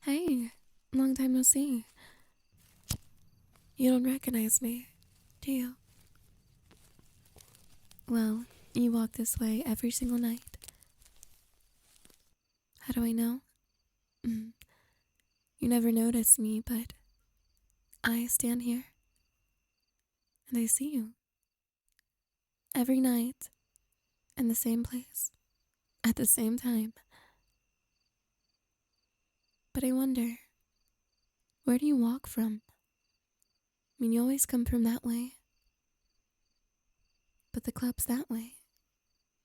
Hey, long time no see. You don't recognize me, do you? Well, you walk this way every single night. How do I know? Mm, You never notice me, but I stand here and I see you every night in the same place at the same time. But I wonder, where do you walk from? I mean, you always come from that way, but the club's that way.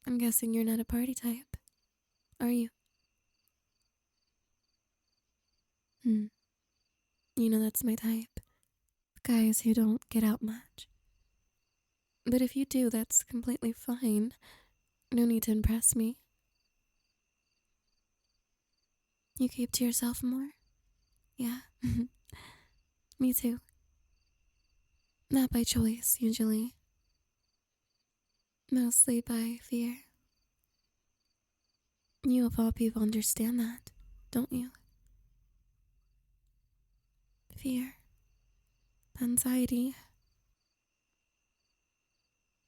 I'm guessing you're not a party type, are you? Hmm. You know that's my type. Guys who don't get out much. But if you do, that's completely fine. No need to impress me. You keep to yourself more? Yeah. Me too. Not by choice, usually. Mostly by fear. You of all people understand that, don't you? Fear. Anxiety.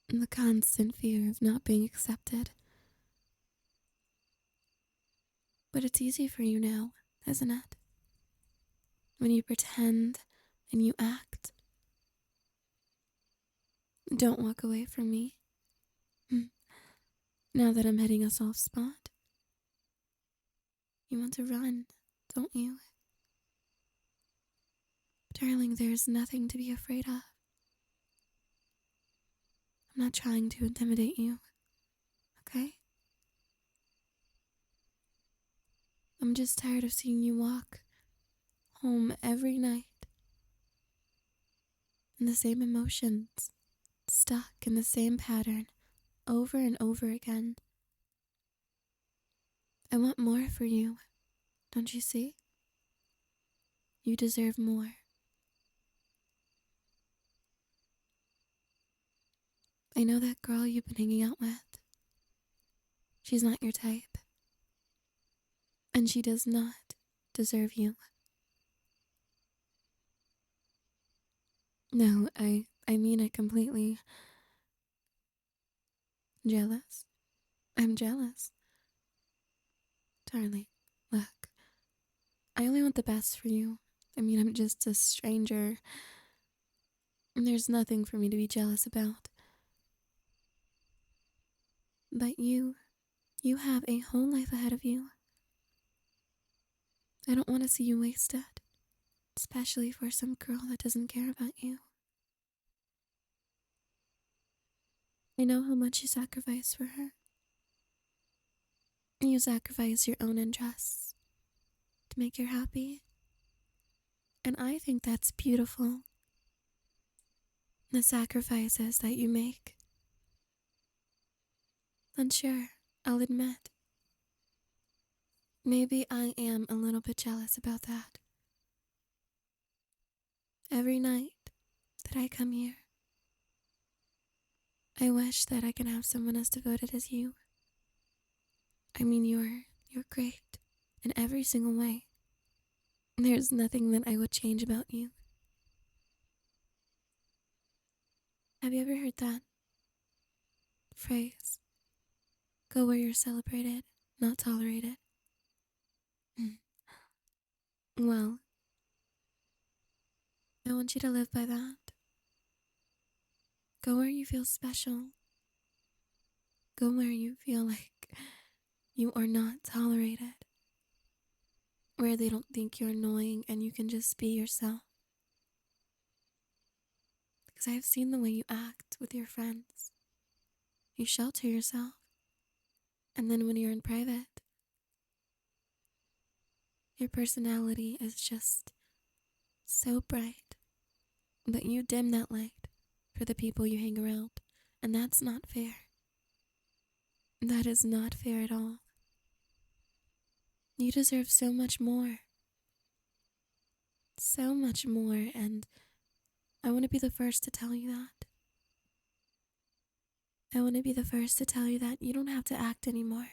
And the constant fear of not being accepted. But it's easy for you now, isn't it? When you pretend and you act. Don't walk away from me. Now that I'm hitting a soft spot. You want to run, don't you? Darling, there's nothing to be afraid of. I'm not trying to intimidate you, okay? I'm just tired of seeing you walk home every night in the same emotions, stuck in the same pattern over and over again. I want more for you, don't you see? You deserve more. I know that girl you've been hanging out with. She's not your type. And she does not deserve you. No, I mean it completely. Jealous? I'm jealous. Darling, look, I only want the best for you. I mean, I'm just a stranger. And there's nothing for me to be jealous about. But you have a whole life ahead of you. I don't want to see you waste it, especially for some girl that doesn't care about you. I know how much you sacrifice for her. You sacrifice your own interests to make her happy. And I think that's beautiful. The sacrifices that you make. And sure, I'll admit, maybe I am a little bit jealous about that. Every night that I come here, I wish that I could have someone as devoted as you. I mean, you're great in every single way. There's nothing that I would change about you. Have you ever heard that phrase? Go where you're celebrated, not tolerated. Well, I want you to live by that. Go where you feel special. Go where you feel like you are not tolerated. Where they don't think you're annoying and you can just be yourself. Because I've seen the way you act with your friends. You shelter yourself. And then when you're in private, your personality is just so bright. But you dim that light for the people you hang around. And that's not fair. That is not fair at all. You deserve so much more. So much more, and I want to be the first to tell you that. I want to be the first to tell you that you don't have to act anymore.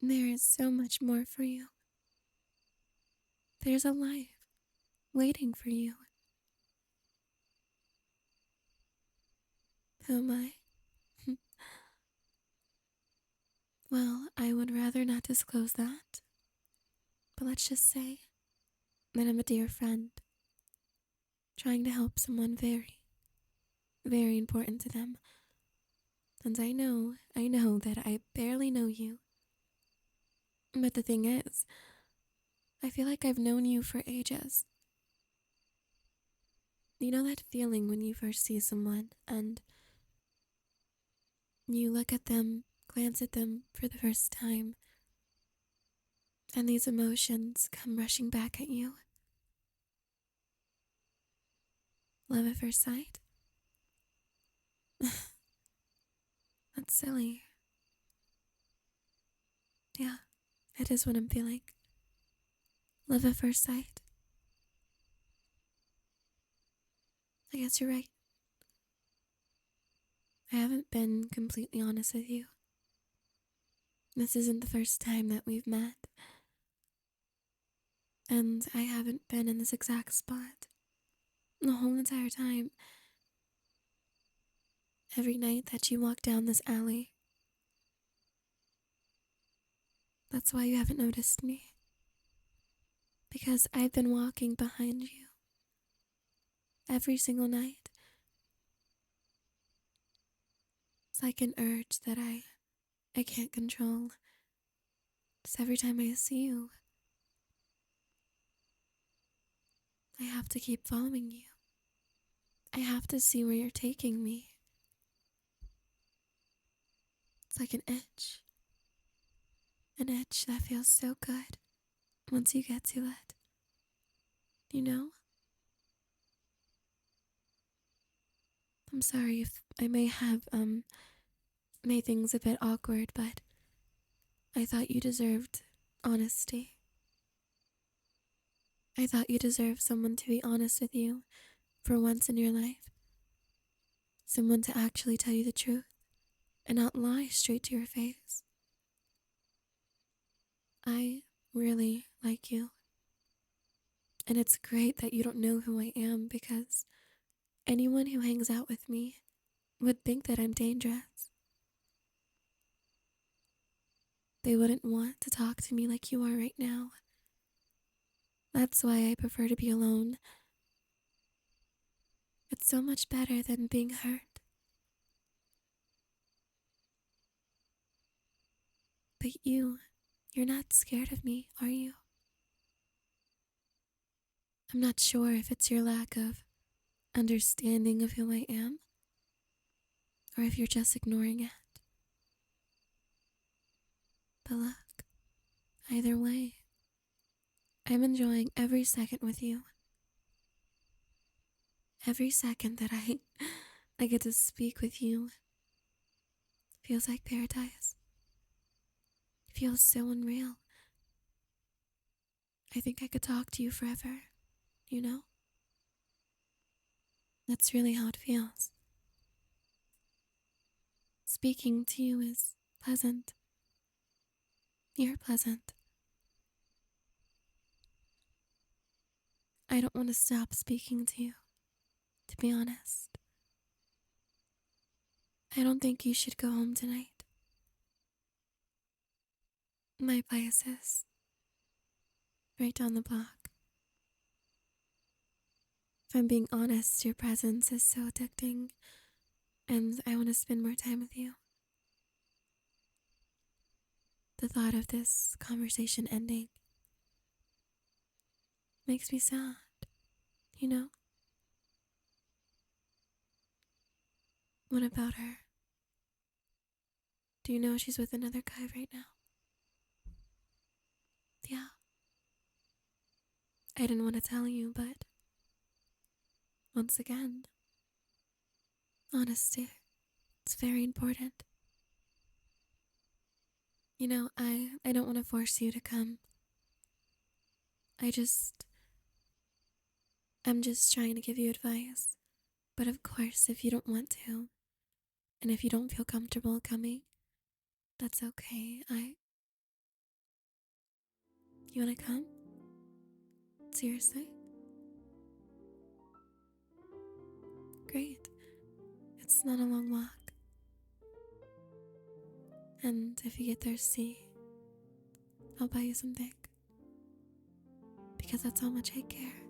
There is so much more for you. There's a life waiting for you. Who am I? Well, I would rather not disclose that, but let's just say that I'm a dear friend trying to help someone very, very important to them. And I know that I barely know you. But the thing is, I feel like I've known you for ages. You know that feeling when you first see someone and you look at them, glance at them for the first time, and these emotions come rushing back at you? Love at first sight? That's silly. Yeah, it is what I'm feeling. Love at first sight. I guess you're right. I haven't been completely honest with you. This isn't the first time that we've met. And I haven't been in this exact spot the whole entire time. Every night that you walk down this alley. That's why you haven't noticed me. Because I've been walking behind you. Every single night. It's like an urge that I can't control. Just every time I see you, I have to keep following you. I have to see where you're taking me. It's like an itch. An itch that feels so good once you get to it. You know? I'm sorry if I may have made things a bit awkward, but I thought you deserved honesty. I thought you deserved someone to be honest with you for once in your life. Someone to actually tell you the truth and not lie straight to your face. I really like you. And it's great that you don't know who I am, because anyone who hangs out with me would think that I'm dangerous. They wouldn't want to talk to me like you are right now. That's why I prefer to be alone. It's so much better than being hurt. But you're not scared of me, are you? I'm not sure if it's your lack of understanding of who I am, or if you're just ignoring it. But look, either way, I'm enjoying every second with you. Every second that I get to speak with you feels like paradise. It feels so unreal. I think I could talk to you forever, you know? That's really how it feels. Speaking to you is pleasant. You're pleasant. I don't want to stop speaking to you, to be honest. I don't think you should go home tonight. My place is right down the block. If I'm being honest, your presence is so addicting, and I want to spend more time with you. The thought of this conversation ending makes me sad, you know? What about her? Do you know she's with another guy right now? Yeah. I didn't want to tell you, but once again, honesty, it's very important. You know, I don't want to force you to come. I'm just trying to give you advice. But of course, if you don't want to, and if you don't feel comfortable coming, that's okay. You wanna come? Seriously? Great. It's not a long walk. And if you get thirsty, I'll buy you something. Because that's how much I care.